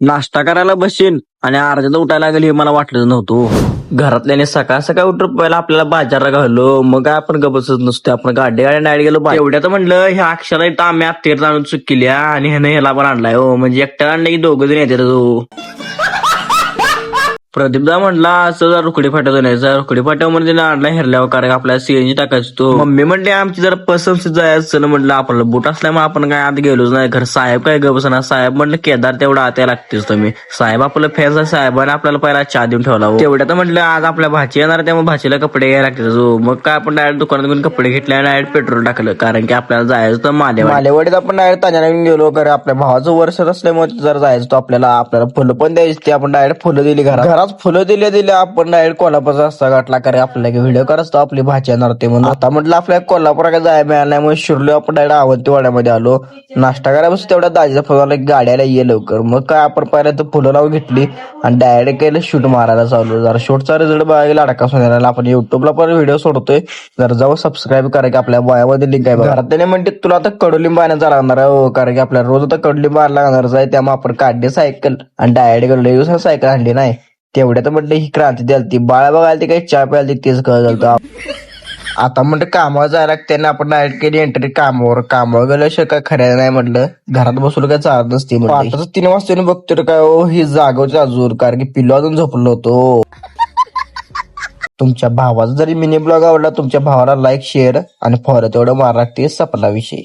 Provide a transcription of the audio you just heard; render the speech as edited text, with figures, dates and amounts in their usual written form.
नाश्ता करायला बसेन आणि अर्ध्यात उठायला लागेल हे मला वाटलं नव्हतं. घरातल्याने सकाळ सकाळ उठून पहिला आपल्याला बाजारला घाललो, मग काय आपण गबसच नसतो, आपण गाडी नाही गेलो. एवढ्यात म्हणलं ह्या अक्षरा इथं आम्ही अत्तेर जाणून चूक केली आणि ह्यानं ह्याला पण आणलाय हो, म्हणजे एकट्याला आणलं की दोघं जण येतात हो. प्रदीपदा म्हणला असं जर रुकडी फाट्यावर न्यायचं, रुकडी फाट्यावर आणला हेरल्यावर, कारण आपल्याला सीएनजी टाकायचं तो. मम्मी म्हणते आमची जरा पसंत जायचं म्हटलं, आपलं बुट असल्यामुळे आपण काय आत गेलोच नाही. घर साहेब काय गबसना, साहेब म्हणलं केदार तेवढा आत्या लागतेच तुम्ही. साहेब आपलं फॅन साहेबांनी आपल्याला पहिला चहा देऊन ठेवला. तेवढ्यात म्हटलं आज आपल्या भाची येणार, त्यामुळे भाचीला कपडे घ्यायला लागतात. मग काय आपण डायरेक्ट दुकानात घेऊन कपडे घेतले आणि डायरेक्ट पेट्रोल टाकलं, कारण की आपल्याला जायचं तर मालेवाडीत आपण डायरेक्ट तांजा गेलो, कारण आपल्या भावाचं वर्ष असल्यामुळे जर जायचं तो आपल्याला फुलं पण द्यायची, ते आपण डायरेक्ट फुलं दिली, घरात फुलं दिले आपण डायरेक्ट कोल्हापूरचा रस्ता गाठला, कारण आपल्याला व्हिडिओ करतो आपली भाची येणार ते म्हणून. आता म्हटलं आपल्या कोल्हापूर जायला मिळालं नाही, मग शिरलो आपण डायरेक्ट आवडती वाड्यामध्ये आलो. नाश्ता करायला बस तेवढ्या दाजीचा फोन आला गाड्याला ये लवकर. मग काय आपण पहिल्या तर फुलं लावून घेतली आणि डायरेक्ट केलं शूट मारायला चालू. जरा शूटचा रिझल्ट बघायला अडका सोन्याला आपण युट्यूबला पण व्हिडिओ सोडतोय, जर जाऊ सबस्क्राईब करा, की आपल्या वयामध्ये लिंक आहे. घरात म्हणते तुला आता कडुलिंब आणायचा लागणार आहे, कारण की आपल्याला रोज आता कडुलिंब आणायला लागणारच आहे. त्यामुळे आपण काढली सायकल आणि डायरेक्ट सायकल आणली नाही. तेवढ्यात म्हटलं ही क्रांती द्यालती, बाळा बघायला ती काही चहा प्यायला तेच कळत. आता म्हणतं कामावर जायला लागते ना, आपण डायरेक्ट केली एंट्री कामावर गेल्याशिवाय काय खऱ्या नाही म्हटलं, घरात बसलो काय चालत नसते. आता 3 वाजता बघतो काय हो ही जागवची अजून, कारण की पिल्लू अजून झोपलो होतो. तुमच्या भावाचा जरी मिनी ब्लॉग आवडला, तुमच्या भावाला लाईक शेअर आणि फॉलो तेवढं मारा लागते, सपला विषय.